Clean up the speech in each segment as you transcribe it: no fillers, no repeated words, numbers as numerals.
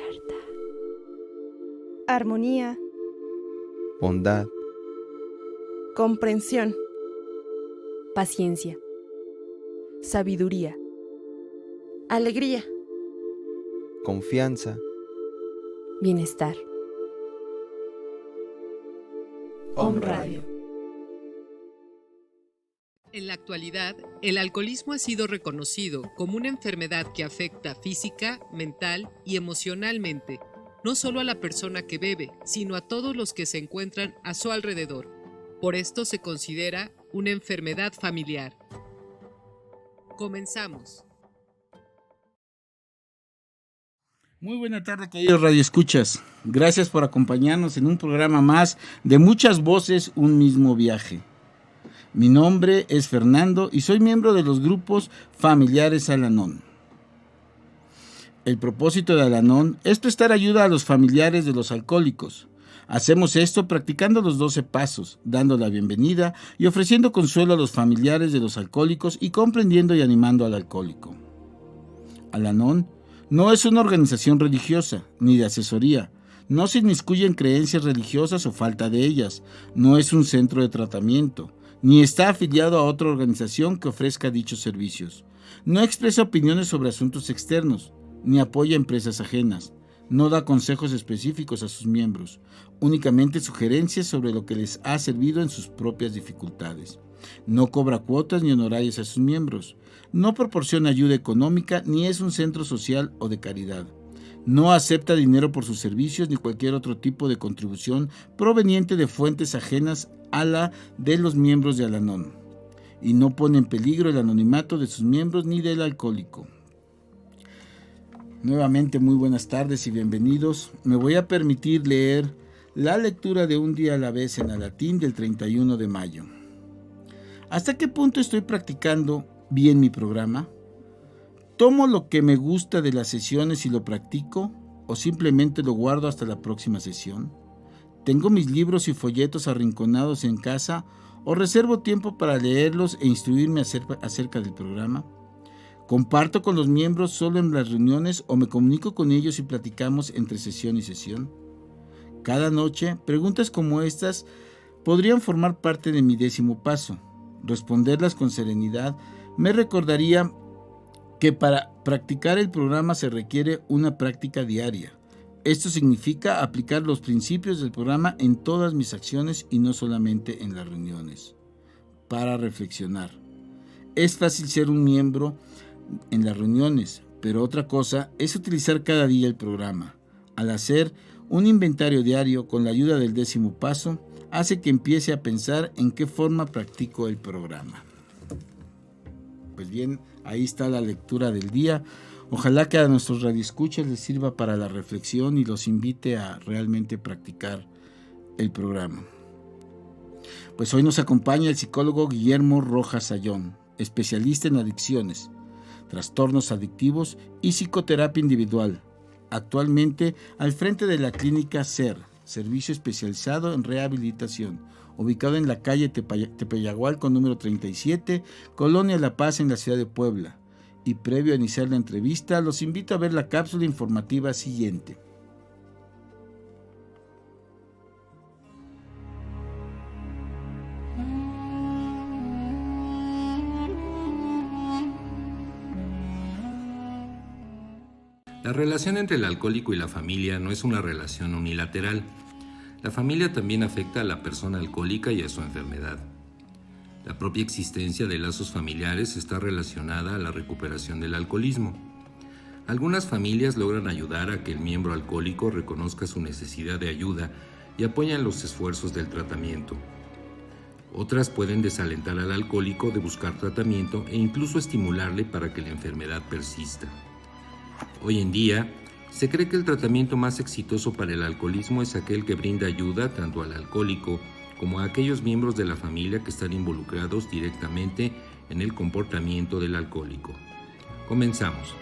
despierta. Armonía. Bondad. Comprensión. Paciencia. Sabiduría. Alegría. Confianza. Bienestar. Om Radio. En la actualidad, el alcoholismo ha sido reconocido como una enfermedad que afecta física, mental y emocionalmente, no solo a la persona que bebe, sino a todos los que se encuentran a su alrededor. Por esto se considera una enfermedad familiar. Comenzamos. Muy buena tarde, queridos radioescuchas. Gracias por acompañarnos en un programa más de muchas voces, un mismo viaje. Mi nombre es Fernando y soy miembro de los grupos familiares Al-Anon. El propósito de Al-Anon es prestar ayuda a los familiares de los alcohólicos. Hacemos esto practicando los 12 pasos, dando la bienvenida y ofreciendo consuelo a los familiares de los alcohólicos y comprendiendo y animando al alcohólico. Al-Anon no es una organización religiosa ni de asesoría. No se inmiscuye en creencias religiosas o falta de ellas. No es un centro de tratamiento, ni está afiliado a otra organización que ofrezca dichos servicios. No expresa opiniones sobre asuntos externos, ni apoya empresas ajenas. No da consejos específicos a sus miembros, únicamente sugerencias sobre lo que les ha servido en sus propias dificultades. No cobra cuotas ni honorarios a sus miembros. No proporciona ayuda económica ni es un centro social o de caridad. No acepta dinero por sus servicios ni cualquier otro tipo de contribución proveniente de fuentes ajenas a la de los miembros de Al-Anon. Y no pone en peligro el anonimato de sus miembros ni del alcohólico. Nuevamente muy buenas tardes y bienvenidos. Me voy a permitir leer la lectura de Un día a la vez en latín del 31 de mayo. ¿Hasta qué punto estoy practicando bien mi programa? ¿Tomo lo que me gusta de las sesiones y lo practico o simplemente lo guardo hasta la próxima sesión? ¿Tengo mis libros y folletos arrinconados en casa o reservo tiempo para leerlos e instruirme acerca del programa? ¿Comparto con los miembros solo en las reuniones o me comunico con ellos y platicamos entre sesión y sesión? Cada noche, preguntas como estas podrían formar parte de mi 10º paso. Responderlas con serenidad me recordaría que para practicar el programa se requiere una práctica diaria. Esto significa aplicar los principios del programa en todas mis acciones y no solamente en las reuniones. Para reflexionar. Es fácil ser un miembro en las reuniones, pero otra cosa es utilizar cada día el programa. Al hacer un inventario diario con la ayuda del 10º paso, hace que empiece a pensar en qué forma practico el programa. Pues bien, ahí está la lectura del día. Ojalá que a nuestros radioescuchas les sirva para la reflexión y los invite a realmente practicar el programa. Pues hoy nos acompaña el psicólogo Guillermo Rojas Sayón, especialista en adicciones, trastornos adictivos y psicoterapia individual. Actualmente al frente de la clínica SER, Servicio Especializado en Rehabilitación, ubicado en la calle Tepeyagualco número 37, Colonia La Paz, en la ciudad de Puebla. Y previo a iniciar la entrevista, los invito a ver la cápsula informativa siguiente. La relación entre el alcohólico y la familia no es una relación unilateral. La familia también afecta a la persona alcohólica y a su enfermedad. La propia existencia de lazos familiares está relacionada a la recuperación del alcoholismo. Algunas familias logran ayudar a que el miembro alcohólico reconozca su necesidad de ayuda y apoyan los esfuerzos del tratamiento. Otras pueden desalentar al alcohólico de buscar tratamiento e incluso estimularle para que la enfermedad persista. Hoy en día, se cree que el tratamiento más exitoso para el alcoholismo es aquel que brinda ayuda tanto al alcohólico como a aquellos miembros de la familia que están involucrados directamente en el comportamiento del alcohólico. Comenzamos.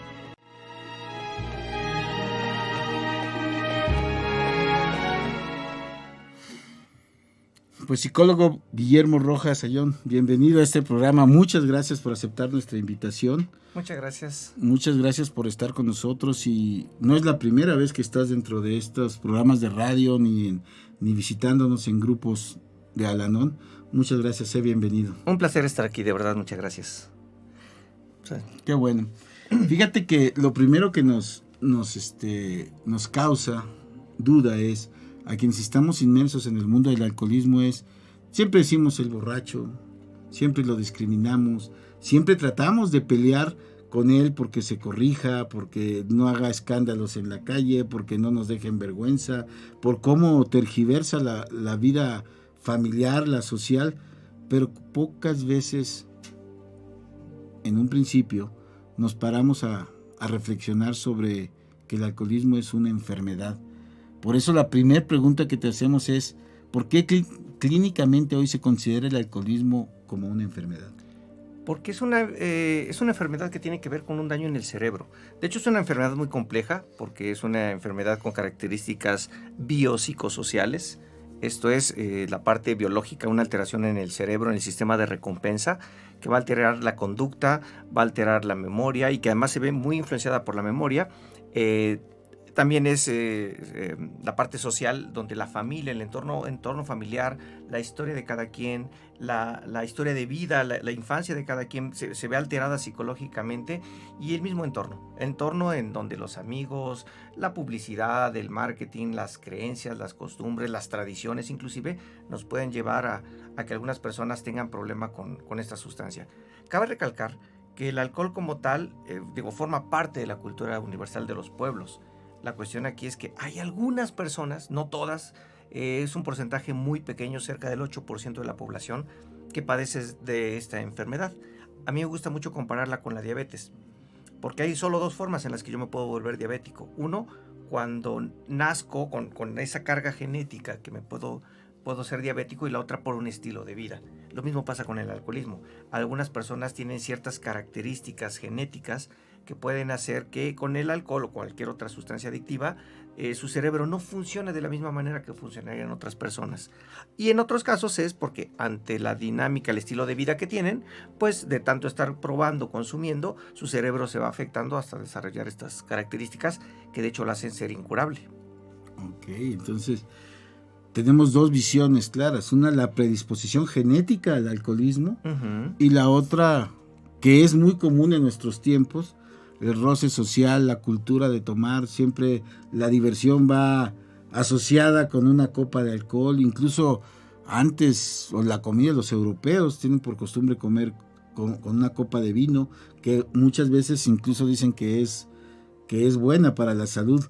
Pues psicólogo Guillermo Rojas Ayón, bienvenido a este programa. Muchas gracias por aceptar nuestra invitación. Muchas gracias. Muchas gracias por estar con nosotros y no es la primera vez que estás dentro de estos programas de radio ni visitándonos en grupos de Al-Anon. Muchas gracias, bienvenido. Un placer estar aquí, de verdad, muchas gracias. Sí. Qué bueno. Fíjate que lo primero que nos causa duda es, a quienes estamos inmersos en el mundo del alcoholismo, siempre decimos el borracho, siempre lo discriminamos, siempre tratamos de pelear con él porque se corrija, porque no haga escándalos en la calle, porque no nos deje en vergüenza, por cómo tergiversa la vida familiar, la social, pero pocas veces, en un principio, nos paramos a reflexionar sobre que el alcoholismo es una enfermedad. Por eso la primera pregunta que te hacemos es, ¿por qué clínicamente hoy se considera el alcoholismo como una enfermedad? Porque es una enfermedad que tiene que ver con un daño en el cerebro. De hecho, es una enfermedad muy compleja porque es una enfermedad con características biopsicosociales. Esto es la parte biológica, una alteración en el cerebro, en el sistema de recompensa, que va a alterar la conducta, va a alterar la memoria y que además se ve muy influenciada por la memoria. También es la parte social, donde la familia, el entorno familiar, la historia de cada quien, la historia de vida, la infancia de cada quien se ve alterada psicológicamente, y el mismo entorno en donde los amigos, la publicidad, el marketing, las creencias, las costumbres, las tradiciones inclusive, nos pueden llevar a que algunas personas tengan problema con esta sustancia. Cabe recalcar que el alcohol como tal, forma parte de la cultura universal de los pueblos. La cuestión aquí es que hay algunas personas, no todas, es un porcentaje muy pequeño, cerca del 8% de la población, que padece de esta enfermedad. A mí me gusta mucho compararla con la diabetes, porque hay solo dos formas en las que yo me puedo volver diabético. Uno, cuando nazco con esa carga genética que puedo ser diabético, y la otra por un estilo de vida. Lo mismo pasa con el alcoholismo. Algunas personas tienen ciertas características genéticas que pueden hacer que con el alcohol o cualquier otra sustancia adictiva su cerebro no funcione de la misma manera que funcionaría en otras personas. Y en otros casos es porque ante la dinámica, el estilo de vida que tienen, pues de tanto estar probando, consumiendo, su cerebro se va afectando hasta desarrollar estas características que de hecho lo hacen ser incurable. Ok, entonces tenemos dos visiones claras. Una, la predisposición genética al alcoholismo, y la otra, que es muy común en nuestros tiempos, el roce social, la cultura de tomar. Siempre la diversión va asociada con una copa de alcohol. Incluso antes, o la comida, los europeos tienen por costumbre comer con una copa de vino, que muchas veces incluso dicen que es buena para la salud.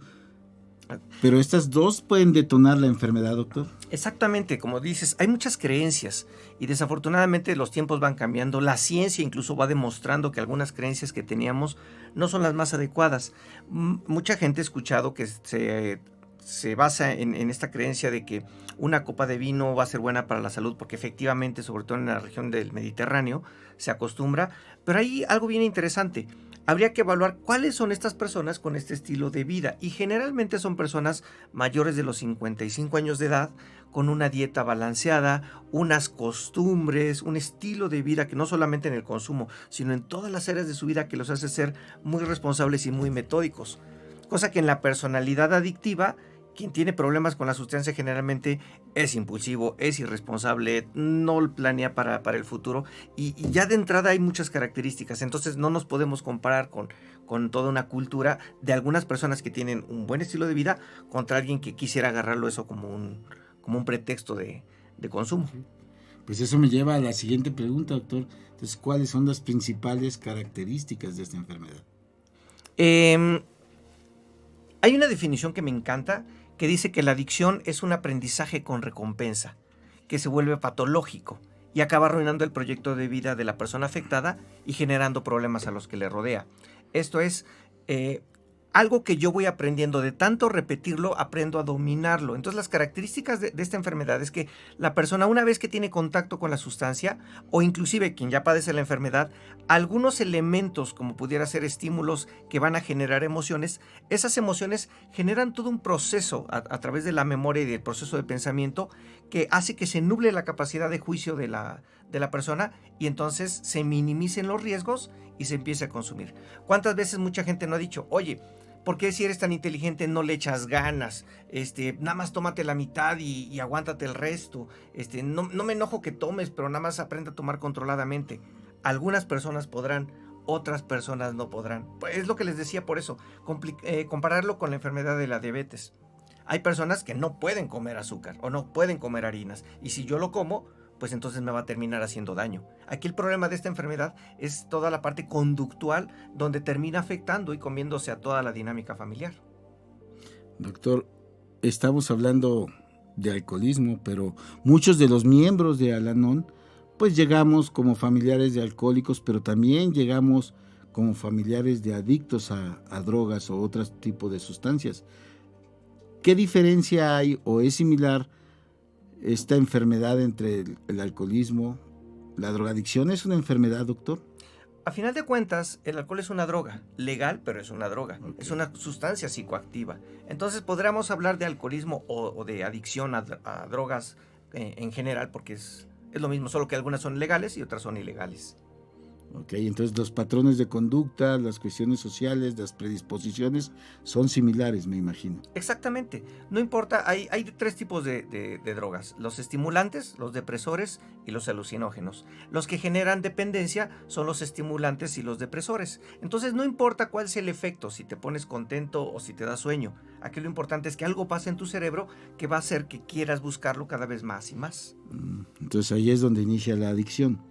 Pero estas dos pueden detonar la enfermedad, doctor. Exactamente, como dices, hay muchas creencias y desafortunadamente los tiempos van cambiando. La ciencia incluso va demostrando que algunas creencias que teníamos no son las más adecuadas. Mucha gente ha escuchado que se basa en esta creencia de que una copa de vino va a ser buena para la salud, porque efectivamente, sobre todo en la región del Mediterráneo, se acostumbra. Pero hay algo bien interesante. Habría que evaluar cuáles son estas personas con este estilo de vida, y generalmente son personas mayores de los 55 años de edad, con una dieta balanceada, unas costumbres, un estilo de vida que no solamente en el consumo, sino en todas las áreas de su vida, que los hace ser muy responsables y muy metódicos. Cosa que en la personalidad adictiva, quien tiene problemas con la sustancia generalmente es impulsivo, es irresponsable, no planea para el futuro, y ya de entrada hay muchas características. Entonces no nos podemos comparar con toda una cultura de algunas personas que tienen un buen estilo de vida contra alguien que quisiera agarrarlo eso como un pretexto de consumo. Pues eso me lleva a la siguiente pregunta, doctor. Entonces, ¿cuáles son las principales características de esta enfermedad? Hay una definición que me encanta, que dice que la adicción es un aprendizaje con recompensa, que se vuelve patológico y acaba arruinando el proyecto de vida de la persona afectada y generando problemas a los que le rodea. Esto es, algo que yo voy aprendiendo, de tanto repetirlo, aprendo a dominarlo. Entonces las características de esta enfermedad es que la persona, una vez que tiene contacto con la sustancia, o inclusive quien ya padece la enfermedad, algunos elementos como pudiera ser estímulos que van a generar emociones, esas emociones generan todo un proceso a través de la memoria y del proceso de pensamiento que hace que se nuble la capacidad de juicio de la persona y entonces se minimicen los riesgos y se empiece a consumir. ¿Cuántas veces mucha gente no ha dicho, oye, ¿por qué si eres tan inteligente no le echas ganas? Nada más tómate la mitad y aguántate el resto. No me enojo que tomes, pero nada más aprende a tomar controladamente. Algunas personas podrán, otras personas no podrán. Pues es lo que les decía por eso, compararlo con la enfermedad de la diabetes. Hay personas que no pueden comer azúcar o no pueden comer harinas. Y si yo lo como, pues entonces me va a terminar haciendo daño. Aquí el problema de esta enfermedad es toda la parte conductual donde termina afectando y comiéndose a toda la dinámica familiar. Doctor, estamos hablando de alcoholismo, pero muchos de los miembros de Al-Anon pues llegamos como familiares de alcohólicos, pero también llegamos como familiares de adictos a drogas o otro tipo de sustancias. ¿Qué diferencia hay o es similar esta enfermedad entre el alcoholismo? ¿La drogadicción es una enfermedad, doctor? A final de cuentas, el alcohol es una droga, legal, pero es una droga, okay. Es una sustancia psicoactiva. Entonces podríamos hablar de alcoholismo o de adicción a drogas en general, porque es lo mismo, solo que algunas son legales y otras son ilegales. Ok, entonces los patrones de conducta, las cuestiones sociales, las predisposiciones son similares, me imagino. Exactamente, no importa, hay tres tipos de drogas, los estimulantes, los depresores y los alucinógenos. Los que generan dependencia son los estimulantes y los depresores. Entonces no importa cuál sea el efecto, si te pones contento o si te da sueño. Aquí lo importante es que algo pase en tu cerebro que va a hacer que quieras buscarlo cada vez más y más. Entonces ahí es donde inicia la adicción.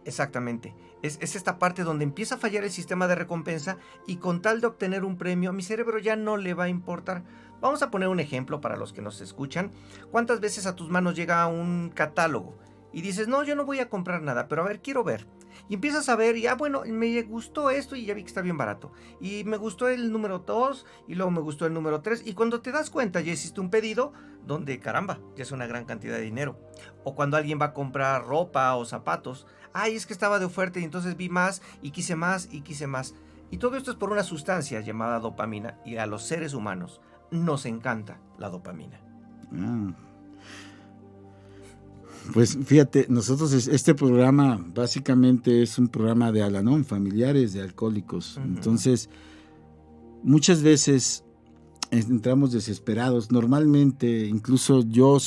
Exactamente. Es esta parte donde empieza a fallar el sistema de recompensa y con tal de obtener un premio, a mi cerebro ya no le va a importar. Vamos a poner un ejemplo para los que nos escuchan. ¿Cuántas veces a tus manos llega un catálogo y dices, no, yo no voy a comprar nada, pero a ver, quiero ver? Y empiezas a ver y, bueno, me gustó esto y ya vi que está bien barato. Y me gustó el número 2 y luego me gustó el número 3. Y cuando te das cuenta ya hiciste un pedido donde, caramba, ya es una gran cantidad de dinero. O cuando alguien va a comprar ropa o zapatos. Ay, es que estaba de oferta y entonces vi más y quise más y quise más. Y todo esto es por una sustancia llamada dopamina. Y a los seres humanos nos encanta la dopamina. Pues fíjate, nosotros este programa básicamente es un programa de Al-Anon, familiares de alcohólicos. Entonces, muchas veces entramos desesperados. Normalmente, incluso yo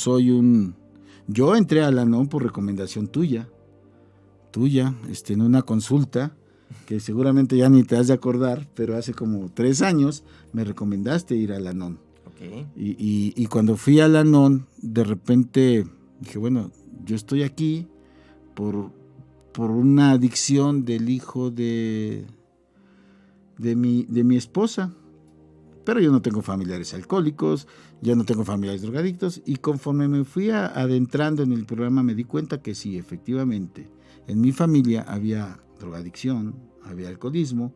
entré a Al-Anon por recomendación tuya, en una consulta que seguramente ya ni te has de acordar, pero hace como 3 años me recomendaste ir a Al-Anon. Okay. Y cuando fui a Al-Anon, de repente dije, bueno, yo estoy aquí por una adicción del hijo de mi esposa, pero yo no tengo familiares alcohólicos, ya no tengo familiares drogadictos, y conforme me fui adentrando en el programa me di cuenta que sí, efectivamente, en mi familia había drogadicción, había alcoholismo,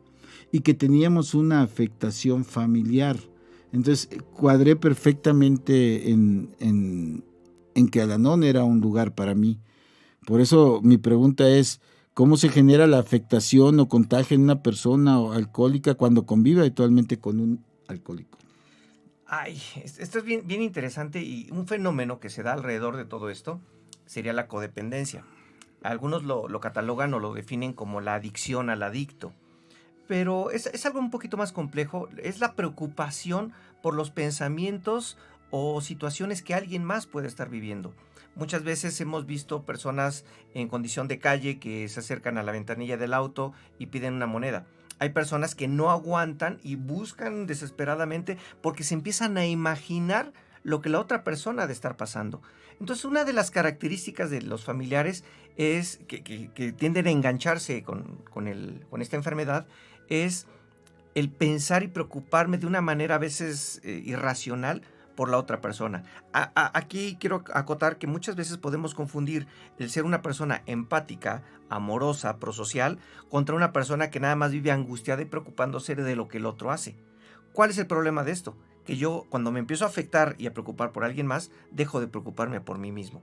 y que teníamos una afectación familiar. Entonces cuadré perfectamente en que Al-Anon era un lugar para mí. Por eso mi pregunta es, ¿cómo se genera la afectación o contagio en una persona alcohólica cuando convive habitualmente con un alcohólico? Ay, esto es bien interesante, y un fenómeno que se da alrededor de todo esto sería la codependencia. Algunos lo catalogan o lo definen como la adicción al adicto. Pero es algo un poquito más complejo. Es la preocupación por los pensamientos o situaciones que alguien más puede estar viviendo. Muchas veces hemos visto personas en condición de calle que se acercan a la ventanilla del auto y piden una moneda. Hay personas que no aguantan y buscan desesperadamente porque se empiezan a imaginar lo que la otra persona ha de estar pasando. Entonces, una de las características de los familiares es que tienden a engancharse con esta enfermedad es el pensar y preocuparme de una manera a veces irracional por la otra persona. Aquí quiero acotar que muchas veces podemos confundir el ser una persona empática, amorosa, prosocial, contra una persona que nada más vive angustiada y preocupándose de lo que el otro hace. ¿Cuál es el problema de esto? Que yo, cuando me empiezo a afectar y a preocupar por alguien más, dejo de preocuparme por mí mismo.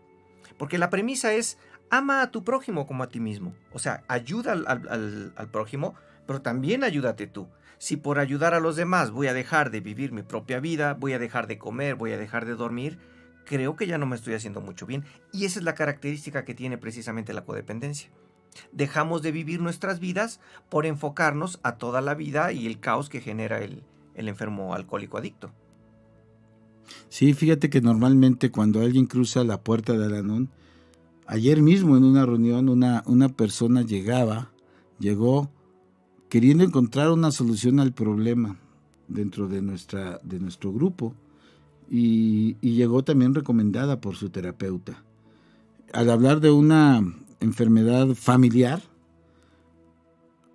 Porque la premisa es, ama a tu prójimo como a ti mismo. O sea, ayuda al prójimo, pero también ayúdate tú. Si por ayudar a los demás voy a dejar de vivir mi propia vida, voy a dejar de comer, voy a dejar de dormir, creo que ya no me estoy haciendo mucho bien. Y esa es la característica que tiene precisamente la codependencia. Dejamos de vivir nuestras vidas por enfocarnos a toda la vida y el caos que genera el enfermo alcohólico adicto. Sí, fíjate que normalmente cuando alguien cruza la puerta de Al-Anon, ayer mismo en una reunión una persona llegó queriendo encontrar una solución al problema dentro de nuestro grupo y llegó también recomendada por su terapeuta. Al hablar de una enfermedad familiar,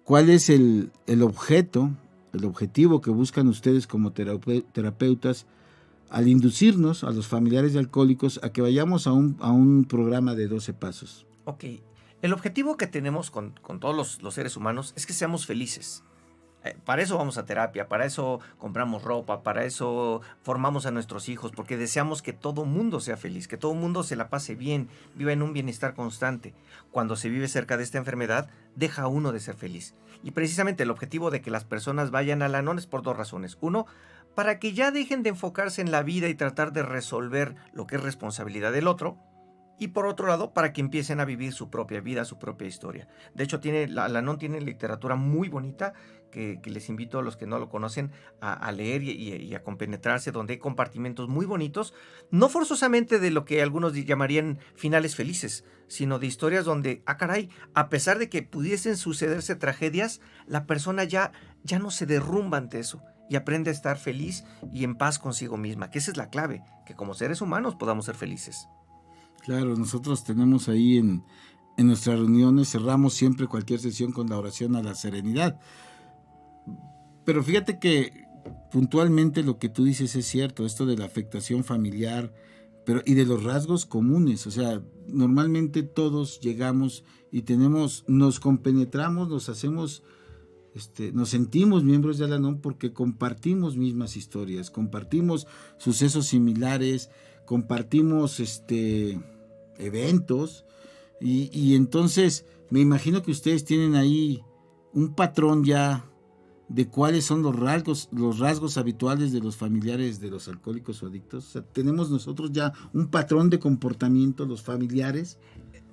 ¿cuál es el objetivo que buscan ustedes como terapeutas al inducirnos a los familiares de alcohólicos a que vayamos a un programa de 12 pasos? Ok, el objetivo que tenemos con todos los seres humanos es que seamos felices. Para eso vamos a terapia, para eso compramos ropa, para eso formamos a nuestros hijos, porque deseamos que todo mundo sea feliz, que todo mundo se la pase bien, viva en un bienestar constante. Cuando se vive cerca de esta enfermedad, deja a uno de ser feliz. Y precisamente el objetivo de que las personas vayan a Al-Anon es por dos razones. Uno, para que ya dejen de enfocarse en la vida y tratar de resolver lo que es responsabilidad del otro. Y por otro lado, para que empiecen a vivir su propia vida, su propia historia. De hecho, Al-Anon tiene literatura muy bonita que les invito a los que no lo conocen a leer y a compenetrarse, donde hay compartimentos muy bonitos, no forzosamente de lo que algunos llamarían finales felices, sino de historias donde, caray, a pesar de que pudiesen sucederse tragedias, la persona ya no se derrumba ante eso y aprende a estar feliz y en paz consigo misma, que esa es la clave, que como seres humanos podamos ser felices. Claro, nosotros tenemos ahí en nuestras reuniones, cerramos siempre cualquier sesión con la oración a la serenidad. Pero fíjate que puntualmente lo que tú dices es cierto, esto de la afectación familiar y de los rasgos comunes. O sea, normalmente todos llegamos y nos compenetramos, nos sentimos miembros de Al-Anon porque compartimos mismas historias, compartimos sucesos similares, compartimos eventos y entonces me imagino que ustedes tienen ahí un patrón ya de cuáles son los rasgos habituales de los familiares de los alcohólicos o adictos. O sea, tenemos nosotros ya un patrón de comportamiento, los familiares.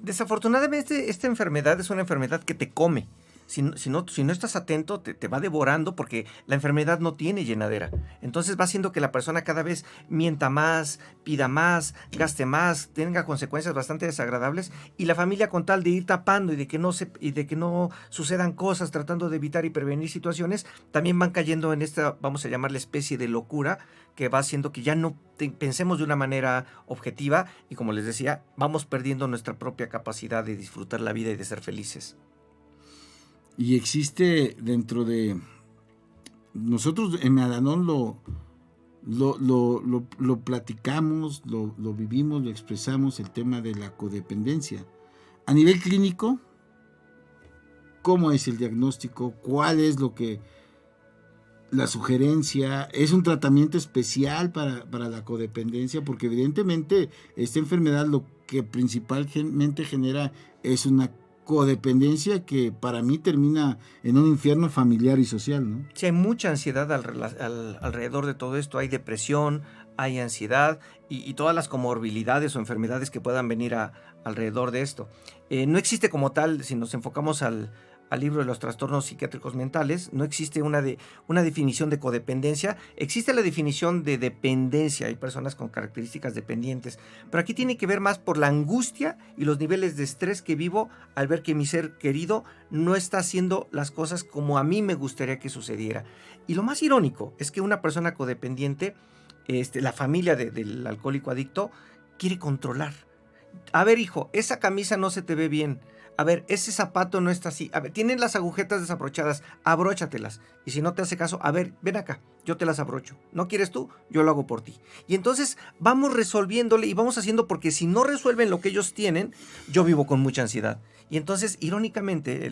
Desafortunadamente esta enfermedad es una enfermedad que te come. Si no estás atento, te va devorando porque la enfermedad no tiene llenadera. Entonces va haciendo que la persona cada vez mienta más, pida más, gaste más, tenga consecuencias bastante desagradables y la familia, con tal de ir tapando y de que no sucedan cosas, tratando de evitar y prevenir situaciones, también van cayendo en esta, vamos a llamarle, especie de locura que va haciendo que ya no pensemos de una manera objetiva y, como les decía, vamos perdiendo nuestra propia capacidad de disfrutar la vida y de ser felices. Y existe dentro de nosotros en Al-Anon lo platicamos, lo vivimos, lo expresamos, el tema de la codependencia. A nivel clínico, ¿cómo es el diagnóstico? ¿Cuál es la sugerencia? ¿Es un tratamiento especial para la codependencia? Porque evidentemente esta enfermedad lo que principalmente genera es una codependencia que para mí termina en un infierno familiar y social, ¿no? Sí, hay mucha ansiedad alrededor de todo esto. Hay depresión, hay ansiedad y todas las comorbilidades o enfermedades que puedan venir alrededor de esto. No existe como tal, si nos enfocamos al libro de los trastornos psiquiátricos mentales, no existe una definición de codependencia. Existe la definición de dependencia. Hay personas con características dependientes, pero aquí tiene que ver más por la angustia y los niveles de estrés que vivo al ver que mi ser querido no está haciendo las cosas como a mí me gustaría que sucediera. Y lo más irónico es que una persona codependiente, la familia del alcohólico adicto, quiere controlar. A ver, hijo, esa camisa no se te ve bien. A ver, ese zapato no está así. A ver, tienen las agujetas desabrochadas, abróchatelas. Y si no te hace caso, a ver, ven acá, yo te las abrocho. ¿No quieres tú? Yo lo hago por ti. Y entonces vamos resolviéndole y vamos haciendo, porque si no resuelven lo que ellos tienen, yo vivo con mucha ansiedad. Y entonces, irónicamente,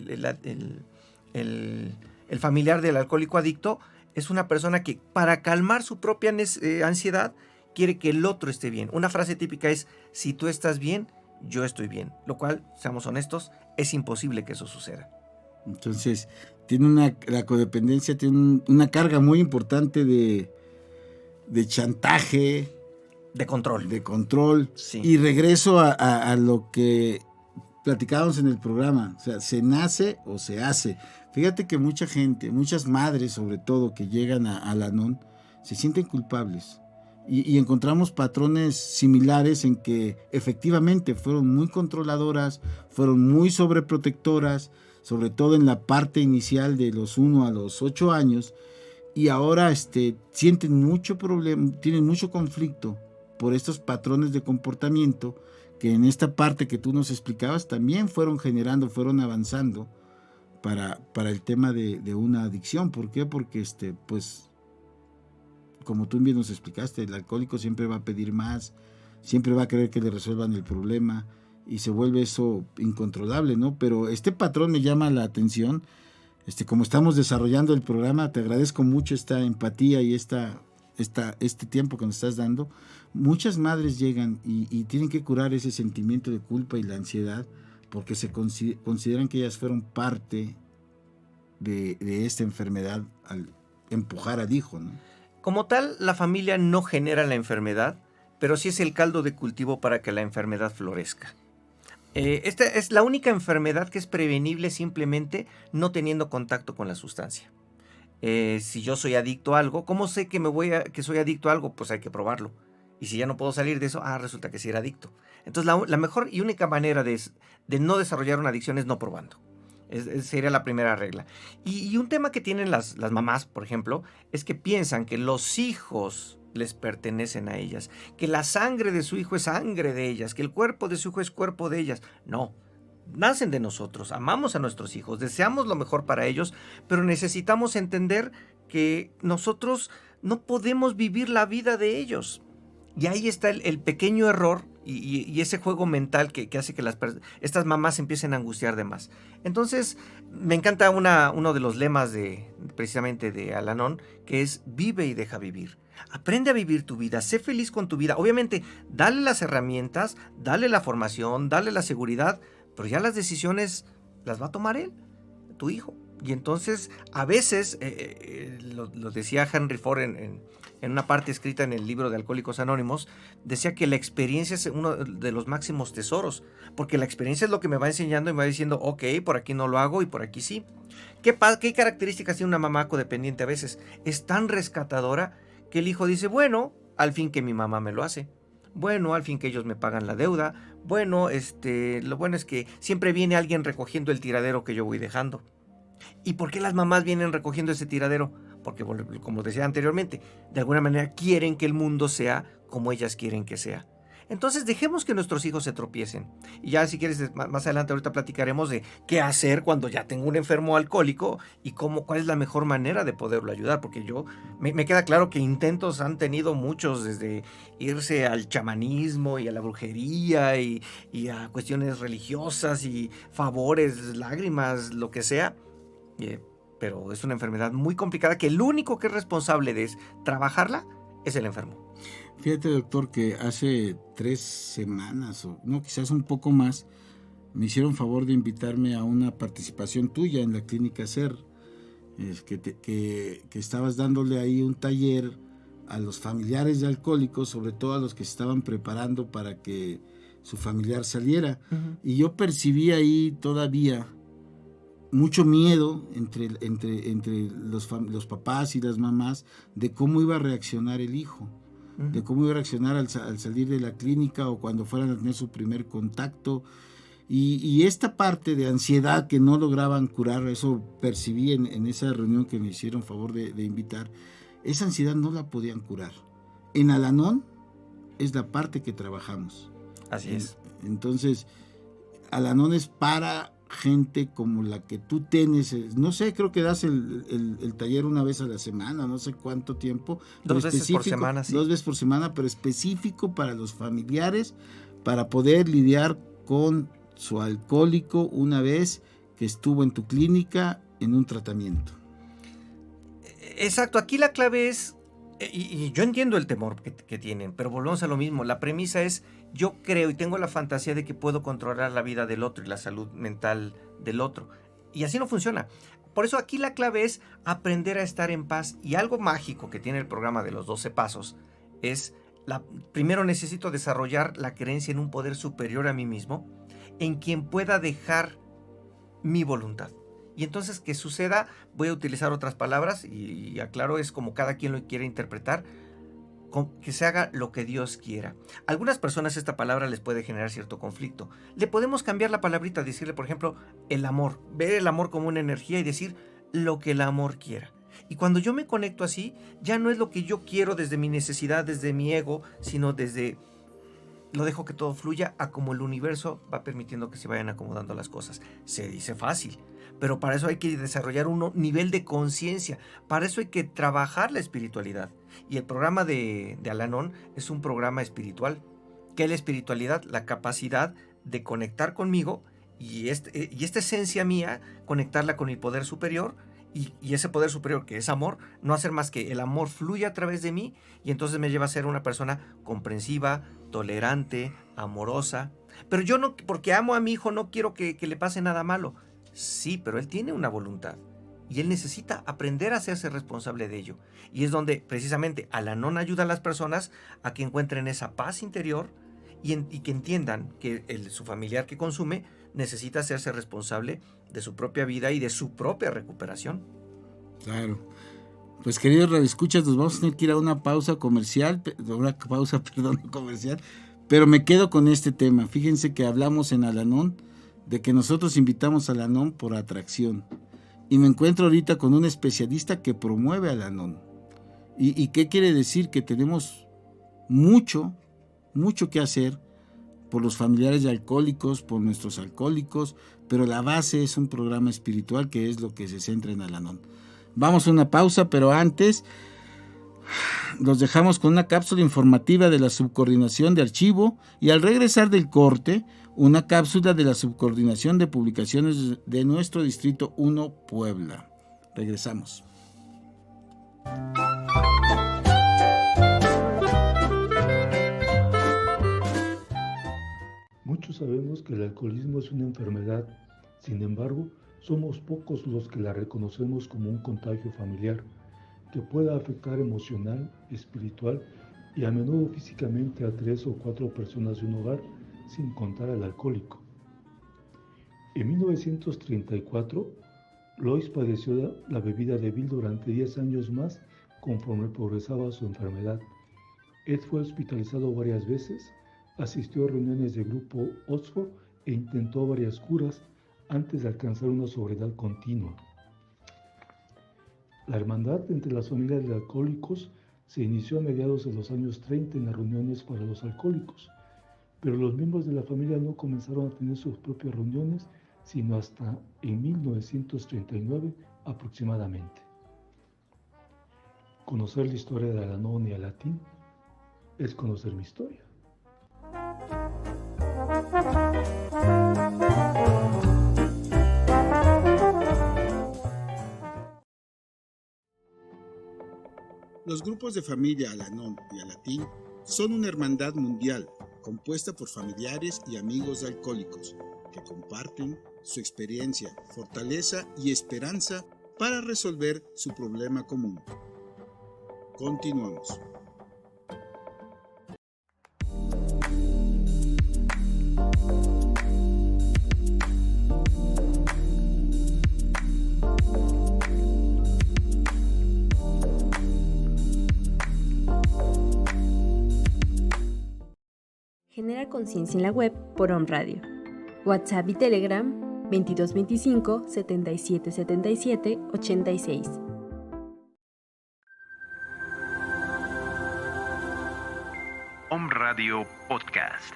el familiar del alcohólico adicto Es una persona que para calmar su propia ansiedad quiere que el otro esté bien. Una frase típica es, si tú estás bien, yo estoy bien. Lo cual, seamos honestos, es imposible que eso suceda. Entonces, la codependencia tiene una carga muy importante de chantaje, de control. Sí. Y regreso a lo que platicábamos en el programa, o sea, se nace o se hace. Fíjate que mucha gente, muchas madres sobre todo que llegan a Al-Anon, se sienten culpables y encontramos patrones similares en que efectivamente fueron muy controladoras, fueron muy sobreprotectoras, sobre todo en la parte inicial de los 1 a los 8 años, y ahora sienten mucho problema, tienen mucho conflicto por estos patrones de comportamiento que en esta parte que tú nos explicabas también fueron avanzando para el tema de una adicción. ¿Por qué? Porque pues como tú bien nos explicaste, el alcohólico siempre va a pedir más, siempre va a querer que le resuelvan el problema y se vuelve eso incontrolable, ¿no? Pero este patrón me llama la atención. Como estamos desarrollando el programa, te agradezco mucho esta empatía y este tiempo que nos estás dando. Muchas madres llegan y tienen que curar ese sentimiento de culpa y la ansiedad porque se consideran que ellas fueron parte de esta enfermedad al empujar al hijo, ¿no? Como tal, la familia no genera la enfermedad, pero sí es el caldo de cultivo para que la enfermedad florezca. Esta es la única enfermedad que es prevenible simplemente no teniendo contacto con la sustancia. Si yo soy adicto a algo, ¿cómo sé que soy adicto a algo? Pues hay que probarlo. Y si ya no puedo salir de eso, resulta que sí era adicto. Entonces la mejor y única manera de no desarrollar una adicción es no probando. Sería la primera regla. Y un tema que tienen las mamás, por ejemplo, es que piensan que los hijos les pertenecen a ellas, que la sangre de su hijo es sangre de ellas, que el cuerpo de su hijo es cuerpo de ellas. No, nacen de nosotros, amamos a nuestros hijos, deseamos lo mejor para ellos, pero necesitamos entender que nosotros no podemos vivir la vida de ellos. Y ahí está el pequeño error y ese juego mental que hace que estas mamás empiecen a angustiar de más. Entonces, me encanta uno de los lemas precisamente de Al-Anon, que es vive y deja vivir. Aprende a vivir tu vida, sé feliz con tu vida. Obviamente, dale las herramientas, dale la formación, dale la seguridad, pero ya las decisiones las va a tomar él, tu hijo. Y entonces, a veces, lo decía Henry Ford en una parte escrita en el libro de Alcohólicos Anónimos, decía que la experiencia es uno de los máximos tesoros, porque la experiencia es lo que me va enseñando y me va diciendo, ok, por aquí no lo hago y por aquí sí. ¿Qué características tiene una mamá codependiente a veces? Es tan rescatadora que el hijo dice, bueno, al fin que mi mamá me lo hace. Bueno, al fin que ellos me pagan la deuda. Bueno, lo bueno es que siempre viene alguien recogiendo el tiradero que yo voy dejando. ¿Y por qué las mamás vienen recogiendo ese tiradero? Porque, como decía anteriormente, de alguna manera quieren que el mundo sea como ellas quieren que sea. Entonces dejemos que nuestros hijos se tropiecen. Y ya si quieres, más adelante ahorita platicaremos de qué hacer cuando ya tengo un enfermo alcohólico y cuál es la mejor manera de poderlo ayudar. Porque me queda claro que intentos han tenido muchos, desde irse al chamanismo y a la brujería y a cuestiones religiosas y favores, lágrimas, lo que sea. Pero es una enfermedad muy complicada que el único que es responsable de trabajarla es el enfermo. Fíjate, doctor, que hace 3 semanas, o no, quizás un poco más, me hicieron favor de invitarme a una participación tuya en la Clínica SER, que estabas dándole ahí un taller a los familiares de alcohólicos, sobre todo a los que se estaban preparando para que su familiar saliera. Uh-huh. Y yo percibí ahí todavía mucho miedo entre los papás y las mamás de cómo iba a reaccionar el hijo, de cómo iba a reaccionar al salir de la clínica o cuando fueran a tener su primer contacto. Y esta parte de ansiedad que no lograban curar, eso percibí en esa reunión que me hicieron favor de invitar, esa ansiedad no la podían curar. En Al-Anon es la parte que trabajamos. Así es. Entonces, Al-Anon es para gente como la que tú tienes, no sé, creo que das el taller una vez a la semana, no sé cuánto tiempo. 2 veces por semana, sí. 2 veces por semana, pero específico para los familiares, para poder lidiar con su alcohólico una vez que estuvo en tu clínica en un tratamiento. Exacto, aquí la clave es, y yo entiendo el temor que tienen, pero volvemos a lo mismo. La premisa es, yo creo y tengo la fantasía de que puedo controlar la vida del otro y la salud mental del otro. Y así no funciona. Por eso aquí la clave es aprender a estar en paz. Y algo mágico que tiene el programa de los 12 pasos es, primero necesito desarrollar la creencia en un poder superior a mí mismo, en quien pueda dejar mi voluntad. Y entonces que suceda, voy a utilizar otras palabras y aclaro, es como cada quien lo quiere interpretar, que se haga lo que Dios quiera. A algunas personas esta palabra les puede generar cierto conflicto. Le podemos cambiar la palabrita, decirle, por ejemplo, el amor. Ver el amor como una energía y decir lo que el amor quiera. Y cuando yo me conecto así, ya no es lo que yo quiero desde mi necesidad, desde mi ego, sino desde... Lo dejo que todo fluya a como el universo va permitiendo que se vayan acomodando las cosas. Se dice fácil, pero para eso hay que desarrollar un nivel de conciencia. Para eso hay que trabajar la espiritualidad. Y el programa de Al-Anon es un programa espiritual. ¿Qué es la espiritualidad? La capacidad de conectar conmigo y esta esencia mía, conectarla con mi poder superior. Y ese poder superior, que es amor, no hacer más que el amor fluya a través de mí y entonces me lleva a ser una persona comprensiva, tolerante, amorosa. Pero yo no, porque amo a mi hijo, no quiero que le pase nada malo. Sí, pero él tiene una voluntad y él necesita aprender a hacerse responsable de ello. Y es donde precisamente Al-Anon ayuda a las personas a que encuentren esa paz interior y que entiendan que su familiar que consume necesita hacerse responsable de su propia vida y de su propia recuperación. Claro. Pues queridos radioescuchas, nos vamos a tener que ir a una pausa comercial, pero me quedo con este tema. Fíjense que hablamos en Al-Anon de que nosotros invitamos a Al-Anon por atracción. Y me encuentro ahorita con un especialista que promueve Al-Anon. ¿Y qué quiere decir? Que tenemos mucho que hacer por los familiares de alcohólicos, por nuestros alcohólicos, pero la base es un programa espiritual que es lo que se centra en Al-Anon. Vamos a una pausa, pero antes los dejamos con una cápsula informativa de la Subcoordinación de Archivo y al regresar del corte, una cápsula de la Subcoordinación de Publicaciones de nuestro Distrito 1 Puebla. Regresamos. Muchos sabemos que el alcoholismo es una enfermedad, sin embargo, somos pocos los que la reconocemos como un contagio familiar que pueda afectar emocional, espiritual y a menudo físicamente a 3 o 4 personas de un hogar, sin contar al alcohólico. En 1934, Lois padeció la bebida débil durante 10 años más conforme progresaba su enfermedad. Ed fue hospitalizado varias veces, asistió a reuniones de grupo Oxford e intentó varias curas antes de alcanzar una sobriedad continua. La hermandad entre las familias de alcohólicos se inició a mediados de los años 30 en las reuniones para los alcohólicos, pero los miembros de la familia no comenzaron a tener sus propias reuniones sino hasta en 1939 aproximadamente. Conocer la historia de Al-Anon y Al-Anon es conocer mi historia. Los grupos de familia Al-Anon y Al-Anon son una hermandad mundial compuesta por familiares y amigos de alcohólicos que comparten su experiencia, fortaleza y esperanza para resolver su problema común. Continuamos. Genera conciencia en la web por Om Radio. WhatsApp y Telegram 2225 77 77 86. Om Radio Podcast.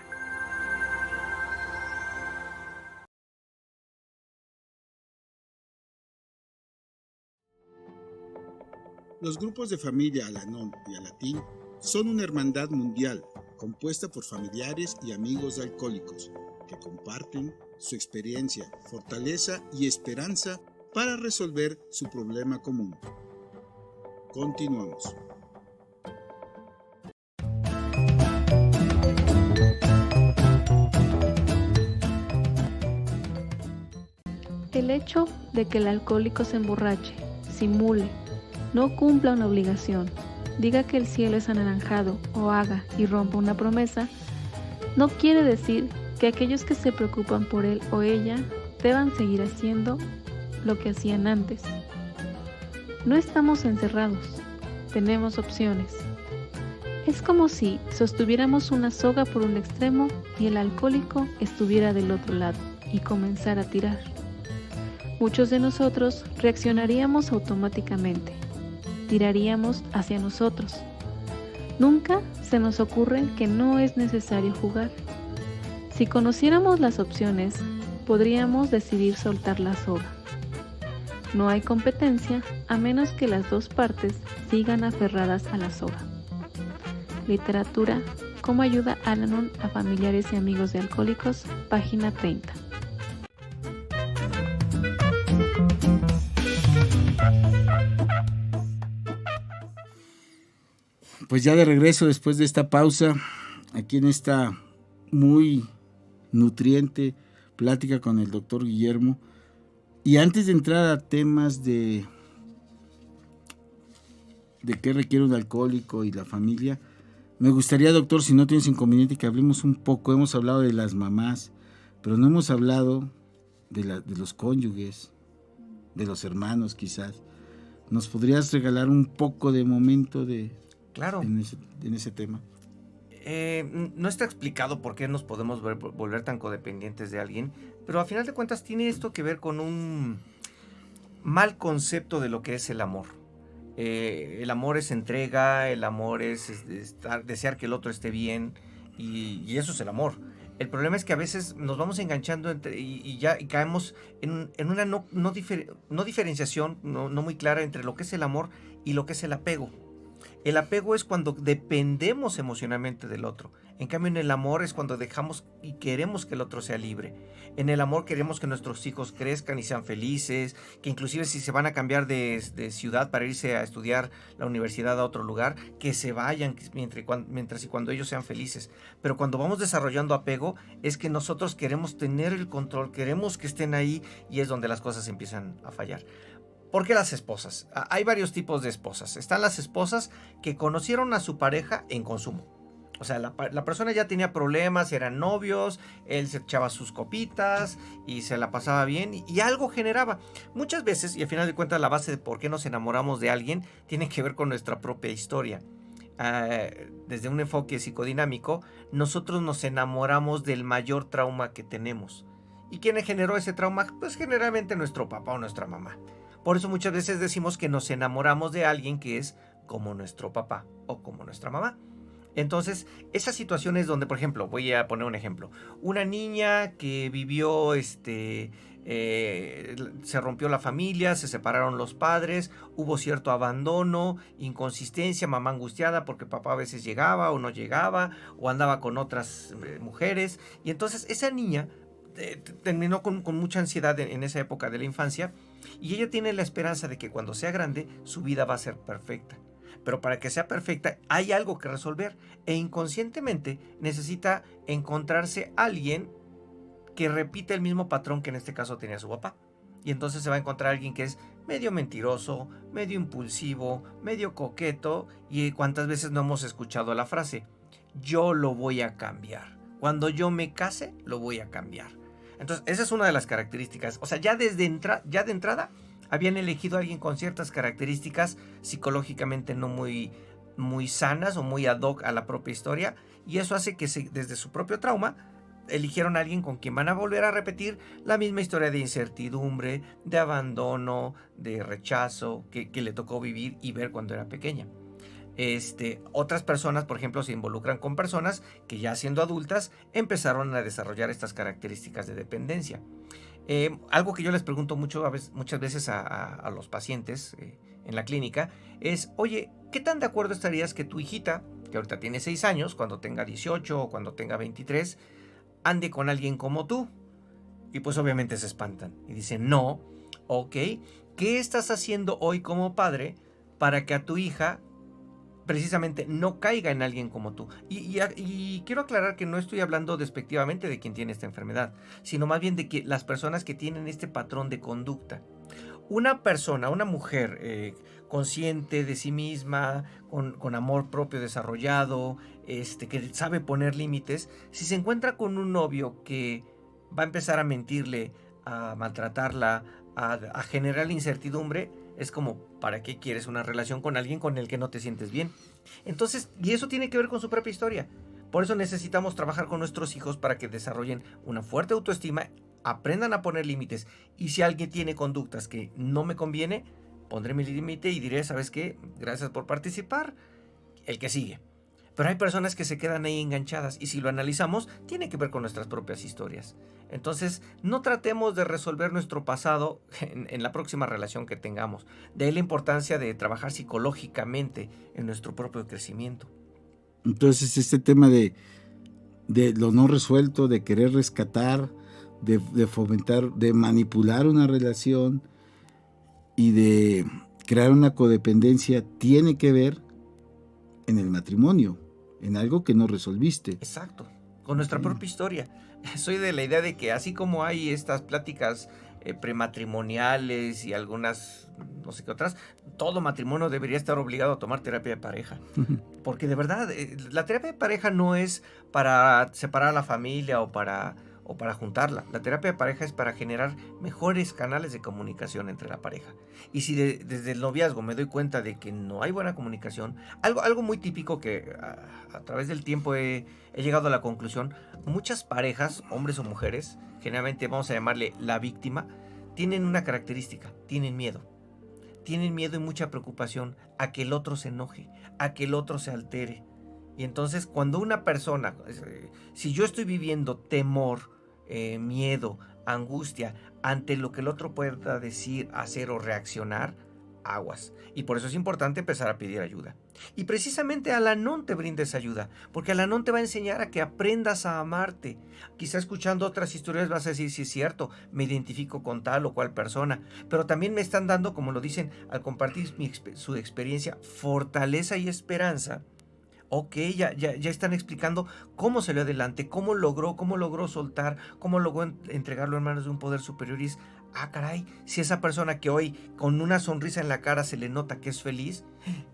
Los grupos de familia Al-Anon y Al-Anon son una hermandad mundial compuesta por familiares y amigos de alcohólicos que comparten su experiencia, fortaleza y esperanza para resolver su problema común. Continuamos. El hecho de que el alcohólico se emborrache, simule, no cumpla una obligación, diga que el cielo es anaranjado o haga y rompa una promesa, no quiere decir que aquellos que se preocupan por él o ella deban seguir haciendo lo que hacían antes. No estamos encerrados, tenemos opciones. Es como si sostuviéramos una soga por un extremo y el alcohólico estuviera del otro lado y comenzara a tirar. Muchos de nosotros reaccionaríamos automáticamente, tiraríamos hacia nosotros. Nunca se nos ocurre que no es necesario jugar. Si conociéramos las opciones, podríamos decidir soltar la soga. No hay competencia a menos que las dos partes sigan aferradas a la soga. Literatura, ¿Cómo ayuda Al-Anon a familiares y amigos de alcohólicos? Página 30. Pues ya de regreso después de esta pausa, aquí en esta muy nutriente plática con el doctor Guillermo. Y antes de entrar a temas de qué requiere un alcohólico y la familia, me gustaría, doctor, si no tienes inconveniente, que hablemos un poco. Hemos hablado de las mamás, pero no hemos hablado de los cónyuges, de los hermanos quizás. ¿Nos podrías regalar un poco de momento claro, en ese tema? No está explicado por qué nos podemos volver tan codependientes de alguien, pero a final de cuentas tiene esto que ver con un mal concepto de lo que es el amor. El amor es entrega, el amor es desear que el otro esté bien, y eso es el amor. El problema es que a veces nos vamos enganchando y caemos en una no diferenciación no muy clara entre lo que es el amor y lo que es el apego. El apego es cuando dependemos emocionalmente del otro. En cambio, en el amor es cuando dejamos y queremos que el otro sea libre. En el amor queremos que nuestros hijos crezcan y sean felices, que inclusive si se van a cambiar de ciudad para irse a estudiar la universidad a otro lugar, que se vayan mientras y cuando ellos sean felices. Pero cuando vamos desarrollando apego es que nosotros queremos tener el control, queremos que estén ahí, y es donde las cosas empiezan a fallar. ¿Por qué las esposas? Hay varios tipos de esposas. Están las esposas que conocieron a su pareja en consumo. O sea, la persona ya tenía problemas, eran novios, él se echaba sus copitas y se la pasaba bien y algo generaba. Muchas veces, y al final de cuentas la base de por qué nos enamoramos de alguien tiene que ver con nuestra propia historia. Desde un enfoque psicodinámico, nosotros nos enamoramos del mayor trauma que tenemos. ¿Y quién generó ese trauma? Pues generalmente nuestro papá o nuestra mamá. Por eso muchas veces decimos que nos enamoramos de alguien que es como nuestro papá o como nuestra mamá. Entonces, esas situaciones donde, por ejemplo, voy a poner un ejemplo. Una niña que vivió, se rompió la familia, se separaron los padres, hubo cierto abandono, inconsistencia, mamá angustiada porque papá a veces llegaba o no llegaba, o andaba con otras mujeres. Y entonces esa niña terminó con mucha ansiedad en esa época de la infancia, y ella tiene la esperanza de que cuando sea grande su vida va a ser perfecta. Pero para que sea perfecta hay algo que resolver, e inconscientemente necesita encontrarse alguien que repita el mismo patrón que en este caso tenía su papá. Y entonces se va a encontrar alguien que es medio mentiroso, medio impulsivo, medio coqueto, y cuántas veces no hemos escuchado la frase: yo lo voy a cambiar. Cuando yo me case, lo voy a cambiar. Entonces, esa es una de las características. O sea, ya de entrada habían elegido a alguien con ciertas características psicológicamente no muy sanas o muy ad hoc a la propia historia, y eso hace que desde su propio trauma eligieron a alguien con quien van a volver a repetir la misma historia de incertidumbre, de abandono, de rechazo que le tocó vivir y ver cuando era pequeña. Otras personas, por ejemplo, se involucran con personas que ya siendo adultas empezaron a desarrollar estas características de dependencia. Algo que yo les pregunto muchas veces a los pacientes en la clínica es: oye, ¿qué tan de acuerdo estarías que tu hijita, que ahorita tiene 6 años, cuando tenga 18 o cuando tenga 23, ande con alguien como tú? Y pues obviamente se espantan y dicen: no. Ok, ¿qué estás haciendo hoy como padre para que a tu hija precisamente no caiga en alguien como tú. Y quiero aclarar que no estoy hablando despectivamente de quien tiene esta enfermedad, sino más bien de que las personas que tienen este patrón de conducta. Una persona, una mujer consciente de sí misma, con amor propio desarrollado, que sabe poner límites, si se encuentra con un novio que va a empezar a mentirle, a maltratarla, a generar incertidumbre, es como, ¿para qué quieres una relación con alguien con el que no te sientes bien? Entonces, y eso tiene que ver con su propia historia. Por eso necesitamos trabajar con nuestros hijos para que desarrollen una fuerte autoestima, aprendan a poner límites. Y si alguien tiene conductas que no me conviene, pondré mi límite y diré, ¿sabes qué? Gracias por participar, el que sigue. Pero hay personas que se quedan ahí enganchadas y si lo analizamos, tiene que ver con nuestras propias historias. Entonces, no tratemos de resolver nuestro pasado en la próxima relación que tengamos. De ahí la importancia de trabajar psicológicamente en nuestro propio crecimiento. Entonces, este tema de lo no resuelto, de querer rescatar, de fomentar, de manipular una relación y de crear una codependencia, tiene que ver en el matrimonio, en algo que no resolviste. Exacto, con nuestra propia historia. Soy de la idea de que así como hay estas pláticas prematrimoniales y algunas, no sé qué otras, todo matrimonio debería estar obligado a tomar terapia de pareja. Porque de verdad, la terapia de pareja no es para separar a la familia o para juntarla. La terapia de pareja es para generar mejores canales de comunicación entre la pareja. Y si desde el noviazgo me doy cuenta de que no hay buena comunicación, algo muy típico que a través del tiempo he llegado a la conclusión, muchas parejas, hombres o mujeres, generalmente vamos a llamarle la víctima, tienen una característica, tienen miedo. Tienen miedo y mucha preocupación a que el otro se enoje, a que el otro se altere. Y entonces cuando una persona, si yo estoy viviendo temor, miedo, angustia ante lo que el otro pueda decir, hacer o reaccionar, aguas. Y por eso es importante empezar a pedir ayuda. Y precisamente Al-Anon te brinda esa ayuda, porque Al-Anon te va a enseñar a que aprendas a amarte. Quizá escuchando otras historias vas a decir, sí es cierto, me identifico con tal o cual persona, pero también me están dando, como lo dicen al compartir su experiencia, fortaleza y esperanza. Ok, ya están explicando cómo salió adelante, cómo logró soltar, cómo logró entregarlo en manos de un poder superior. Y es, caray, si esa persona que hoy con una sonrisa en la cara se le nota que es feliz,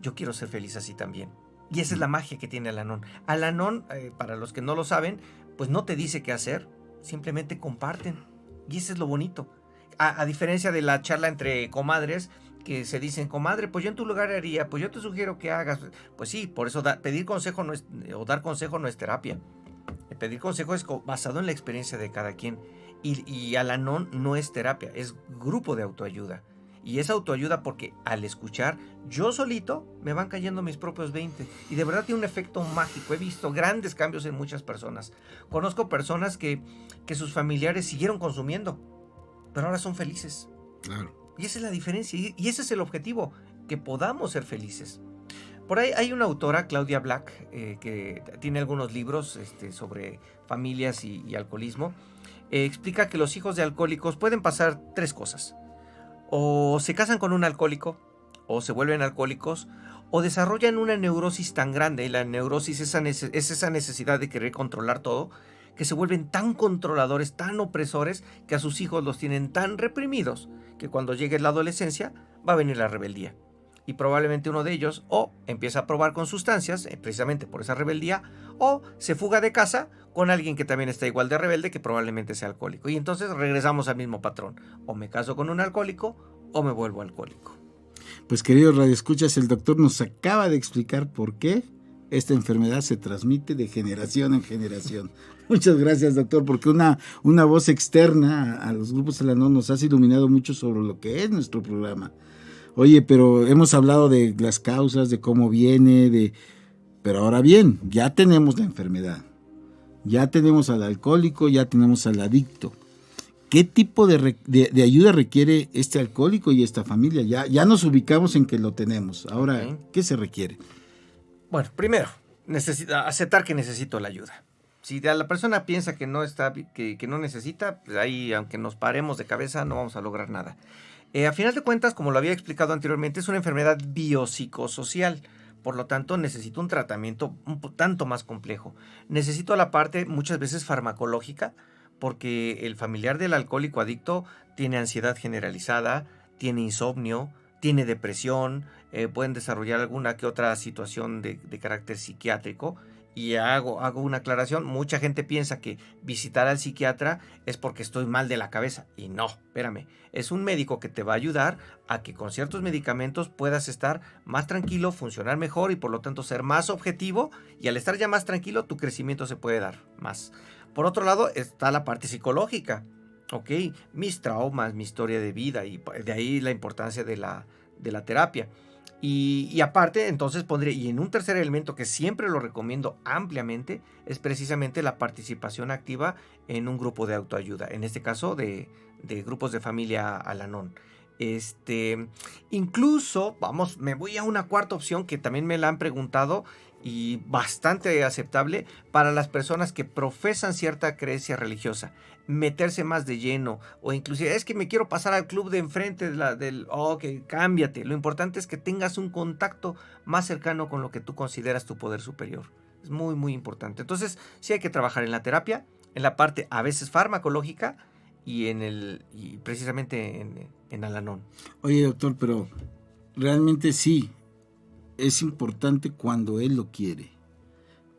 yo quiero ser feliz así también. Y esa es la magia que tiene Al-Anon. Al-Anon, para los que no lo saben, pues no te dice qué hacer, simplemente comparten. Y eso es lo bonito. A diferencia de la charla entre comadres, que se dicen, comadre, pues yo en tu lugar haría, pues yo te sugiero que hagas. Pues sí, por eso pedir consejo no es, o dar consejo no es terapia. Pedir consejo es basado en la experiencia de cada quien. Y Al-Anon no es terapia, es grupo de autoayuda. Y es autoayuda porque al escuchar, yo solito me van cayendo mis propios 20. Y de verdad tiene un efecto mágico. He visto grandes cambios en muchas personas. Conozco personas que sus familiares siguieron consumiendo, pero ahora son felices. Claro. Y esa es la diferencia, y ese es el objetivo, que podamos ser felices. Por ahí hay una autora, Claudia Black, que tiene algunos libros sobre familias y alcoholismo. Explica que los hijos de alcohólicos pueden pasar 3 cosas. O se casan con un alcohólico, o se vuelven alcohólicos, o desarrollan una neurosis tan grande, y la neurosis es esa necesidad de querer controlar todo, que se vuelven tan controladores, tan opresores, que a sus hijos los tienen tan reprimidos, que cuando llegue la adolescencia va a venir la rebeldía. Y probablemente uno de ellos o empieza a probar con sustancias, precisamente por esa rebeldía, o se fuga de casa con alguien que también está igual de rebelde, que probablemente sea alcohólico. Y entonces regresamos al mismo patrón. O me caso con un alcohólico o me vuelvo alcohólico. Pues queridos radioescuchas, el doctor nos acaba de explicar por qué esta enfermedad se transmite de generación en generación. Muchas gracias, doctor, porque una voz externa a los grupos Al-Anon nos has iluminado mucho sobre lo que es nuestro programa. Oye, pero hemos hablado de las causas, de cómo viene, pero ahora bien, ya tenemos la enfermedad, ya tenemos al alcohólico, ya tenemos al adicto. ¿Qué tipo de ayuda requiere este alcohólico y esta familia? Ya nos ubicamos en que lo tenemos. Ahora, ¿qué se requiere? Bueno, primero, aceptar que necesito la ayuda. Si la persona piensa que no necesita, pues ahí, aunque nos paremos de cabeza, no vamos a lograr nada. A final de cuentas, como lo había explicado anteriormente, es una enfermedad biopsicosocial. Por lo tanto, necesito un tratamiento un tanto más complejo. Necesito la parte muchas veces farmacológica, porque el familiar del alcohólico adicto tiene ansiedad generalizada, tiene insomnio, tiene depresión, pueden desarrollar alguna que otra situación de carácter psiquiátrico. Y hago una aclaración, mucha gente piensa que visitar al psiquiatra es porque estoy mal de la cabeza, y no, espérame, es un médico que te va a ayudar a que con ciertos medicamentos puedas estar más tranquilo, funcionar mejor y por lo tanto ser más objetivo, y al estar ya más tranquilo tu crecimiento se puede dar más. Por otro lado está la parte psicológica, ¿ok? Mis traumas, mi historia de vida, y de ahí la importancia de la terapia. Y aparte, entonces pondré, y en un tercer elemento que siempre lo recomiendo ampliamente, es precisamente la participación activa en un grupo de autoayuda, en este caso de grupos de familia Al-Anon. Incluso, vamos, me voy a una cuarta opción que también me la han preguntado y bastante aceptable para las personas que profesan cierta creencia religiosa. Meterse más de lleno, o inclusive es que me quiero pasar al club de enfrente ok, cámbiate. Lo importante es que tengas un contacto más cercano con lo que tú consideras tu poder superior. Es muy, muy importante. Entonces, sí hay que trabajar en la terapia, en la parte a veces farmacológica y precisamente en Al-Anon. Oye, doctor, pero realmente sí, es importante cuando él lo quiere.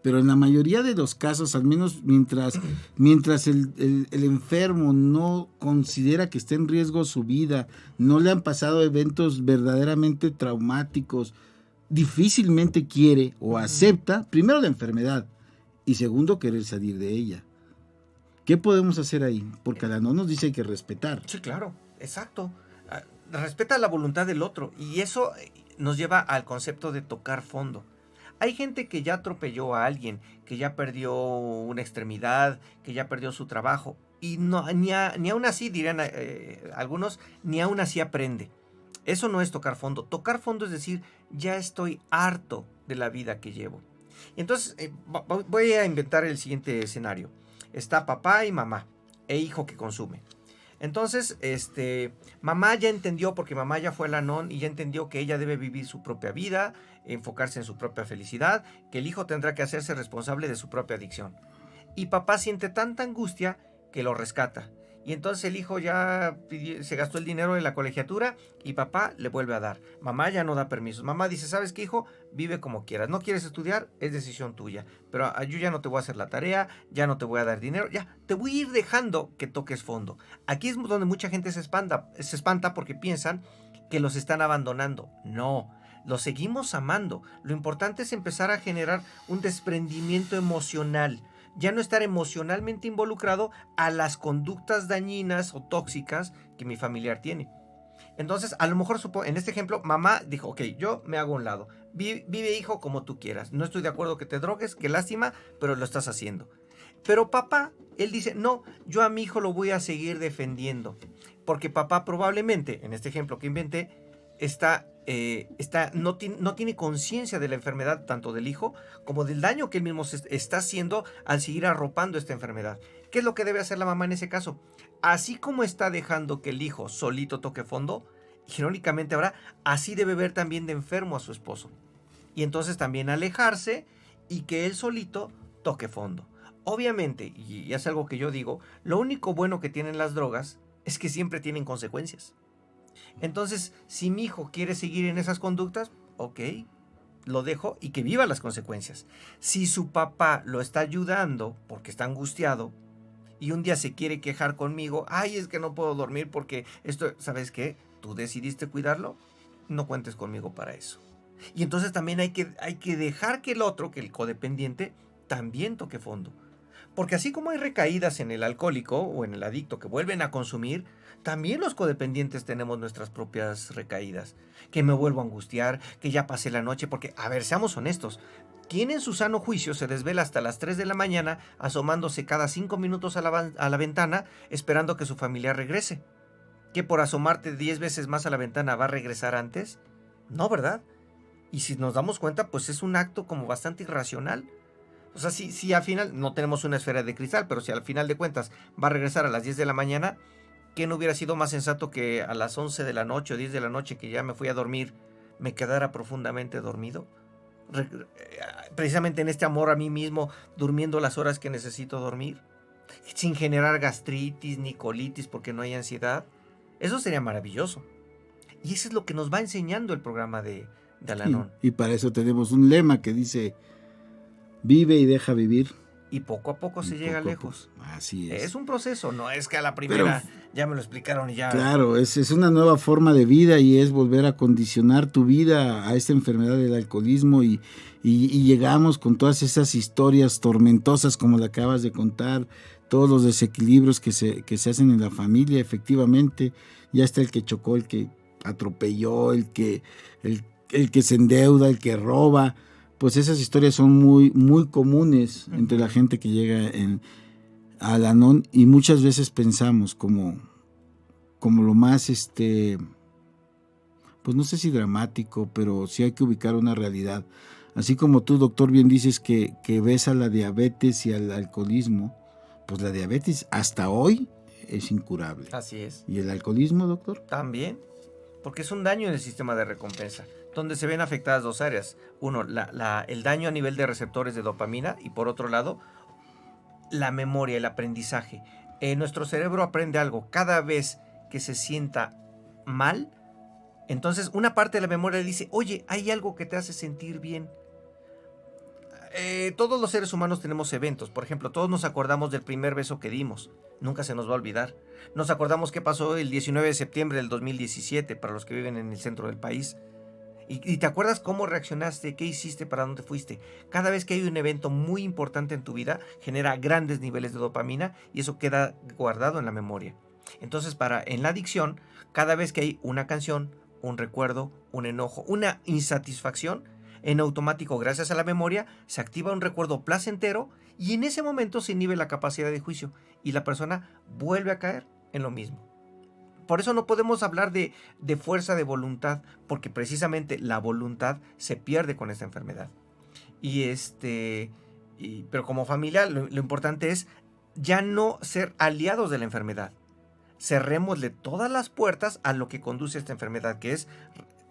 Pero en la mayoría de los casos, al menos mientras el enfermo no considera que está en riesgo su vida, no le han pasado eventos verdaderamente traumáticos, difícilmente quiere o acepta, primero, la enfermedad y segundo, querer salir de ella. ¿Qué podemos hacer ahí? Porque Al-Anon nos dice que hay que respetar. Sí, claro, exacto. Respeta la voluntad del otro, y eso nos lleva al concepto de tocar fondo. Hay gente que ya atropelló a alguien, que ya perdió una extremidad, que ya perdió su trabajo, y no, ni aún así, dirían algunos, ni aún así aprende. Eso no es tocar fondo. Tocar fondo es decir, ya estoy harto de la vida que llevo. Entonces, voy a inventar el siguiente escenario. Está papá y mamá, e hijo que consume. Entonces, mamá ya entendió, porque mamá ya fue Al-Anon y ya entendió que ella debe vivir su propia vida, enfocarse en su propia felicidad, que el hijo tendrá que hacerse responsable de su propia adicción. Y papá siente tanta angustia que lo rescata. Y entonces el hijo ya se gastó el dinero en la colegiatura y papá le vuelve a dar. Mamá ya no da permisos. Mamá dice, ¿sabes qué, hijo? Vive como quieras. ¿No quieres estudiar? Es decisión tuya. Pero yo ya no te voy a hacer la tarea, ya no te voy a dar dinero, ya te voy a ir dejando que toques fondo. Aquí es donde mucha gente se espanta porque piensan que los están abandonando. No, los seguimos amando. Lo importante es empezar a generar un desprendimiento emocional. Ya no estar emocionalmente involucrado a las conductas dañinas o tóxicas que mi familiar tiene. Entonces, a lo mejor, en este ejemplo, mamá dijo, ok, yo me hago a un lado. Vive, hijo, como tú quieras. No estoy de acuerdo que te drogues, qué lástima, pero lo estás haciendo. Pero papá, él dice, no, yo a mi hijo lo voy a seguir defendiendo. Porque papá probablemente, en este ejemplo que inventé, no tiene conciencia de la enfermedad, tanto del hijo como del daño que él mismo está haciendo al seguir arropando esta enfermedad. ¿Qué es lo que debe hacer la mamá en ese caso? Así como está dejando que el hijo solito toque fondo, irónicamente ahora, así debe ver también de enfermo a su esposo. Y entonces también alejarse y que él solito toque fondo. Obviamente, y es algo que yo digo, lo único bueno que tienen las drogas es que siempre tienen consecuencias. Entonces, si mi hijo quiere seguir en esas conductas, ok, lo dejo y que viva las consecuencias. Si su papá lo está ayudando porque está angustiado y un día se quiere quejar conmigo, ay, es que no puedo dormir porque esto, ¿sabes qué? Tú decidiste cuidarlo, no cuentes conmigo para eso. Y entonces también hay que dejar que el otro, que el codependiente, también toque fondo. Porque así como hay recaídas en el alcohólico o en el adicto que vuelven a consumir, también los codependientes tenemos nuestras propias recaídas. Que me vuelvo a angustiar, que ya pasé la noche, porque, a ver, seamos honestos, ¿quién en su sano juicio se desvela hasta las 3 de la mañana asomándose cada 5 minutos a la ventana esperando que su familiar regrese? ¿Que por asomarte 10 veces más a la ventana va a regresar antes? No, ¿verdad? Y si nos damos cuenta, pues es un acto como bastante irracional. O sea, si al final, no tenemos una esfera de cristal, pero si al final de cuentas va a regresar a las 10 de la mañana, ¿qué no hubiera sido más sensato que a las 11 de la noche o 10 de la noche que ya me fui a dormir, me quedara profundamente dormido? Precisamente en este amor a mí mismo, durmiendo las horas que necesito dormir, sin generar gastritis ni colitis porque no hay ansiedad. Eso sería maravilloso. Y eso es lo que nos va enseñando el programa de Al-Anon. Y para eso tenemos un lema que dice: vive y deja vivir. Y poco a poco se llega lejos. Así es. Es un proceso, no es que a la primera ya me lo explicaron y ya. Claro, es una nueva forma de vida y es volver a condicionar tu vida a esta enfermedad del alcoholismo y llegamos con todas esas historias tormentosas como la acabas de contar, todos los desequilibrios que se hacen en la familia, efectivamente. Ya está el que chocó, el que atropelló, el que se endeuda, el que roba. Pues esas historias son muy, muy comunes entre la gente que llega a Al-Anon y muchas veces pensamos como lo más, pues no sé si dramático, pero sí hay que ubicar una realidad. Así como tú, doctor, bien dices que ves a la diabetes y al alcoholismo, pues la diabetes hasta hoy es incurable. Así es. ¿Y el alcoholismo, doctor? También, porque es un daño en el sistema de recompensa, donde se ven afectadas dos áreas. Uno, el daño a nivel de receptores de dopamina y por otro lado, la memoria, el aprendizaje. Nuestro cerebro aprende algo. Cada vez que se sienta mal, entonces una parte de la memoria le dice, oye, hay algo que te hace sentir bien. Todos los seres humanos tenemos eventos. Por ejemplo, todos nos acordamos del primer beso que dimos. Nunca se nos va a olvidar. Nos acordamos qué pasó el 19 de septiembre del 2017 para los que viven en el centro del país. Y te acuerdas cómo reaccionaste, qué hiciste, para dónde fuiste. Cada vez que hay un evento muy importante en tu vida, genera grandes niveles de dopamina y eso queda guardado en la memoria. Entonces, en la adicción, cada vez que hay una canción, un recuerdo, un enojo, una insatisfacción, en automático, gracias a la memoria, se activa un recuerdo placentero y en ese momento se inhibe la capacidad de juicio y la persona vuelve a caer en lo mismo. Por eso no podemos hablar de fuerza de voluntad, porque precisamente la voluntad se pierde con esta enfermedad. Pero como familia lo importante es ya no ser aliados de la enfermedad. Cerrémosle todas las puertas a lo que conduce a esta enfermedad, que es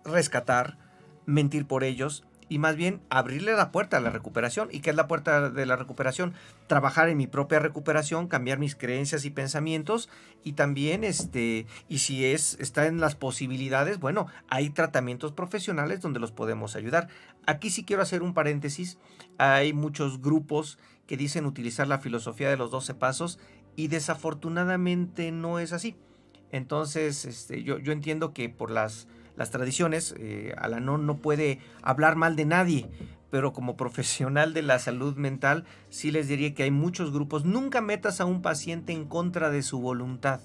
rescatar, mentir por ellos, y más bien abrirle la puerta a la recuperación. ¿Y qué es la puerta de la recuperación? Trabajar en mi propia recuperación, cambiar mis creencias y pensamientos y también, y si está en las posibilidades, bueno, hay tratamientos profesionales donde los podemos ayudar. Aquí sí quiero hacer un paréntesis. Hay muchos grupos que dicen utilizar la filosofía de los 12 pasos y desafortunadamente no es así. Entonces, yo entiendo que por las tradiciones, Al-Anon no puede hablar mal de nadie, pero como profesional de la salud mental, sí les diría que hay muchos grupos. Nunca metas a un paciente en contra de su voluntad.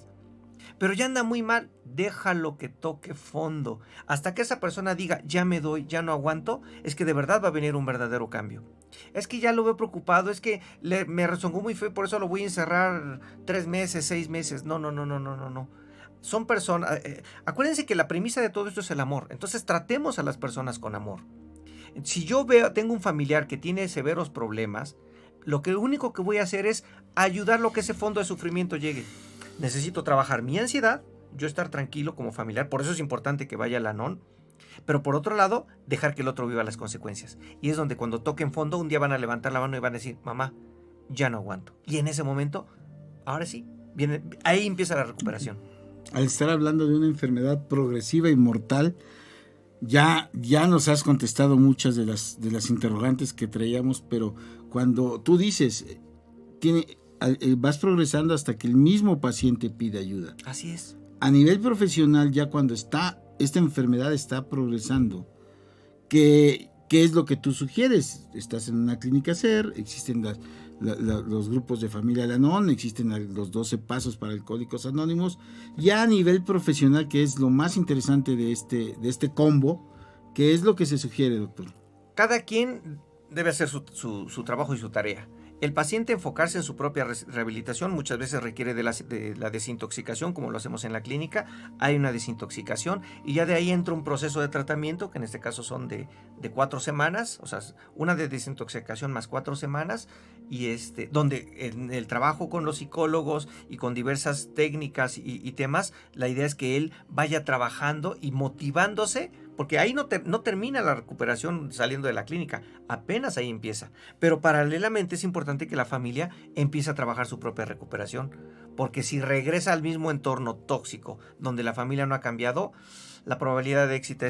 Pero ya anda muy mal, déjalo que toque fondo. Hasta que esa persona diga, ya me doy, ya no aguanto, es que de verdad va a venir un verdadero cambio. Es que ya lo veo preocupado, es que me rezongó muy feo, por eso lo voy a encerrar 3 meses, 6 meses. No. Son personas, acuérdense que la premisa de todo esto es el amor, entonces tratemos a las personas con amor. Si yo tengo un familiar que tiene severos problemas, lo único que voy a hacer es ayudarlo a que ese fondo de sufrimiento llegue. Necesito trabajar mi ansiedad, yo estar tranquilo como familiar, por eso es importante que vaya al Al-Anon, pero por otro lado, dejar que el otro viva las consecuencias. Y es donde cuando toquen fondo, un día van a levantar la mano y van a decir, mamá, ya no aguanto. Y en ese momento, ahora sí, ahí empieza la recuperación. Al estar hablando de una enfermedad progresiva y mortal, ya nos has contestado muchas de las interrogantes que traíamos, pero cuando tú dices, vas progresando hasta que el mismo paciente pide ayuda. Así es. A nivel profesional, ya cuando esta enfermedad está progresando, ¿qué es lo que tú sugieres? Estás en una clínica SER, existen los grupos de familia Al-Anon, existen los 12 pasos para alcohólicos anónimos. Ya a nivel profesional, que es lo más interesante de este combo, ¿qué es lo que se sugiere, doctor? Cada quien debe hacer su trabajo y su tarea. el paciente enfocarse en su propia rehabilitación muchas veces requiere de la desintoxicación, como lo hacemos en la clínica. Hay una desintoxicación y ya de ahí entra un proceso de tratamiento, que en este caso son de 4 semanas, o sea, una de desintoxicación más 4 semanas, y donde en el trabajo con los psicólogos y con diversas técnicas y temas, la idea es que él vaya trabajando y motivándose, porque ahí no termina la recuperación saliendo de la clínica, apenas ahí empieza. Pero paralelamente es importante que la familia empiece a trabajar su propia recuperación, porque si regresa al mismo entorno tóxico donde la familia no ha cambiado, la probabilidad de éxito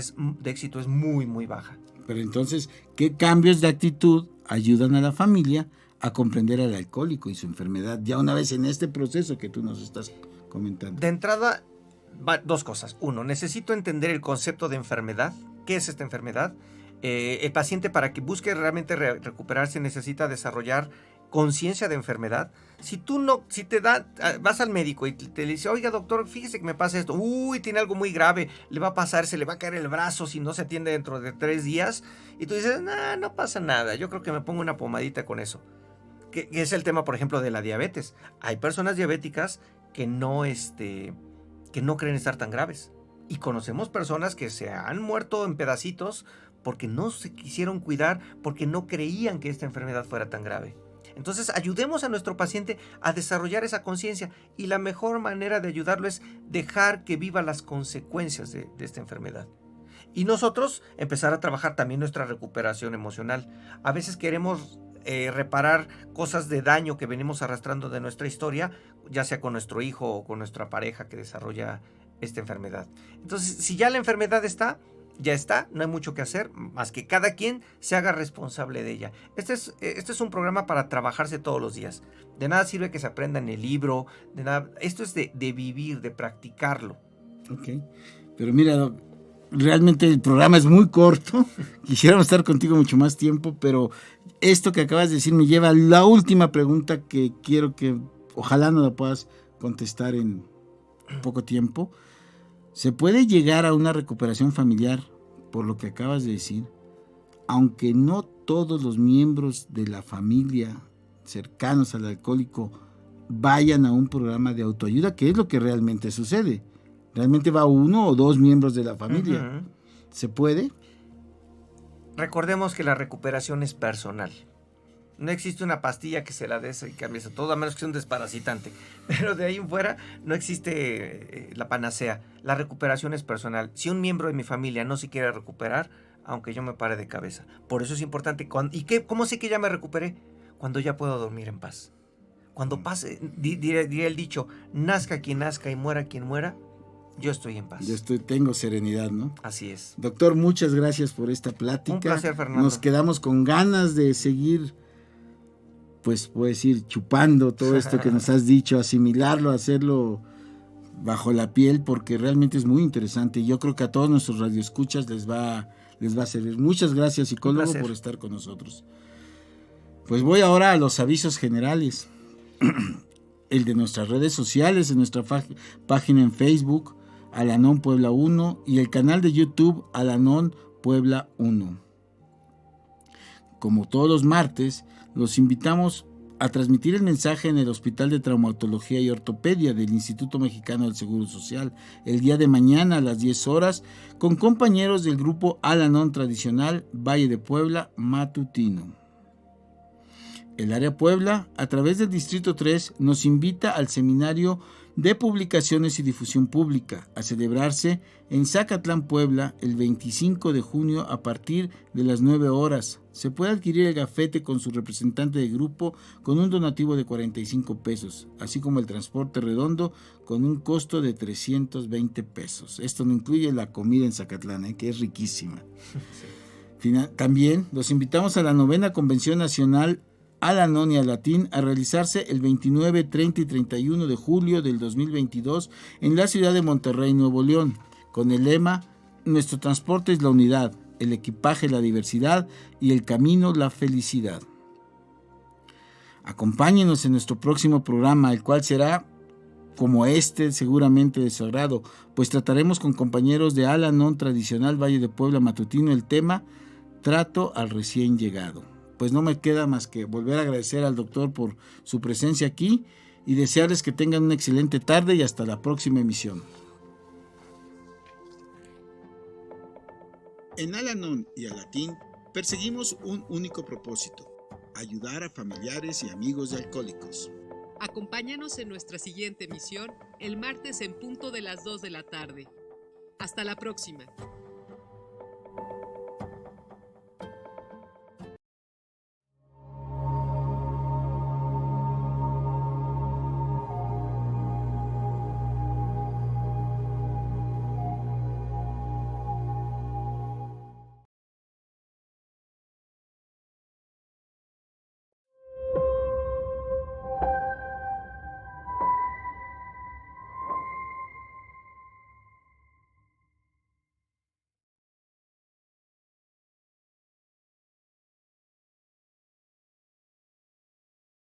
es muy, muy baja. Pero entonces, ¿qué cambios de actitud ayudan a la familia a comprender al alcohólico y su enfermedad, ya una vez en este proceso que tú nos estás comentando? De entrada, dos cosas. Uno, necesito entender el concepto de enfermedad. ¿Qué es esta enfermedad? El paciente, para que busque realmente recuperarse, necesita desarrollar conciencia de enfermedad. Si vas al médico y te dice, oiga doctor, fíjese que me pasa esto, tiene algo muy grave, le va a pasar, se le va a caer el brazo si no se atiende dentro de 3 días, y tú dices, no pasa nada, yo creo que me pongo una pomadita con eso. Que es el tema, por ejemplo, de la diabetes. Hay personas diabéticas que no creen estar tan graves. Y conocemos personas que se han muerto en pedacitos porque no se quisieron cuidar, porque no creían que esta enfermedad fuera tan grave. Entonces, ayudemos a nuestro paciente a desarrollar esa conciencia, y la mejor manera de ayudarlo es dejar que viva las consecuencias de esta enfermedad. Y nosotros empezar a trabajar también nuestra recuperación emocional. A veces queremos reparar cosas de daño que venimos arrastrando de nuestra historia, ya sea con nuestro hijo o con nuestra pareja que desarrolla esta enfermedad. Entonces, si ya la enfermedad ya está, no hay mucho que hacer, más que cada quien se haga responsable de ella. Este es un programa para trabajarse todos los días. De nada sirve que se aprenda en el libro, de nada. Esto es de vivir, de practicarlo. Ok, pero mira, realmente el programa es muy corto, quisiéramos estar contigo mucho más tiempo, pero esto que acabas de decir me lleva a la última pregunta que quiero que ojalá no la puedas contestar en poco tiempo. ¿Se puede llegar a una recuperación familiar por lo que acabas de decir, aunque no todos los miembros de la familia cercanos al alcohólico vayan a un programa de autoayuda, que es lo que realmente sucede? Realmente va 1 o 2 miembros de la familia. Uh-huh. ¿Se puede? Recordemos que la recuperación es personal. No existe una pastilla que se la des y cambie eso todo, a menos que sea un desparasitante. Pero de ahí en fuera no existe la panacea. La recuperación es personal. Si un miembro de mi familia no se quiere recuperar, aunque yo me pare de cabeza. Por eso es importante. ¿Cómo sé que ya me recuperé? Cuando ya puedo dormir en paz. Cuando pase, diría el dicho, nazca quien nazca y muera quien muera, yo estoy en paz. Tengo serenidad, ¿no? Así es. Doctor, muchas gracias por esta plática. Un placer, Fernando. Nos quedamos con ganas de seguir, pues puedo decir, chupando todo esto que nos has dicho, asimilarlo, hacerlo bajo la piel, porque realmente es muy interesante. Yo creo que a todos nuestros radioescuchas les va a servir. Muchas gracias, psicólogo, por estar con nosotros. Pues voy ahora a los avisos generales. El de nuestras redes sociales, en nuestra página en Facebook, Al-Anon Puebla 1, y el canal de YouTube Al-Anon Puebla 1. Como todos los martes, los invitamos a transmitir el mensaje en el Hospital de Traumatología y Ortopedia del Instituto Mexicano del Seguro Social el día de mañana a las 10 horas con compañeros del grupo Al-Anon Tradicional Valle de Puebla Matutino. El área Puebla, a través del Distrito 3, nos invita al Seminario de Publicaciones y Difusión Pública, a celebrarse en Zacatlán, Puebla, el 25 de junio a partir de las 9 horas. Se puede adquirir el gafete con su representante de grupo con un donativo de 45 pesos, así como el transporte redondo con un costo de 320 pesos. Esto no incluye la comida en Zacatlán, que es riquísima. Sí. También los invitamos a la 9ª Convención Nacional Al-Anon y Al-Latín a realizarse el 29, 30 y 31 de julio del 2022 en la ciudad de Monterrey, Nuevo León, con el lema Nuestro transporte es la unidad, el equipaje la diversidad y el camino la felicidad. Acompáñenos en nuestro próximo programa, el cual será, como seguramente de su agrado, pues trataremos con compañeros de Al-Anon Tradicional Valle de Puebla Matutino el tema Trato al recién llegado. pues no me queda más que volver a agradecer al doctor por su presencia aquí y desearles que tengan una excelente tarde y hasta la próxima emisión. En Al-Anon y Al-Latín perseguimos un único propósito: ayudar a familiares y amigos de alcohólicos. Acompáñanos en nuestra siguiente emisión el martes en punto de las 2 de la tarde. Hasta la próxima.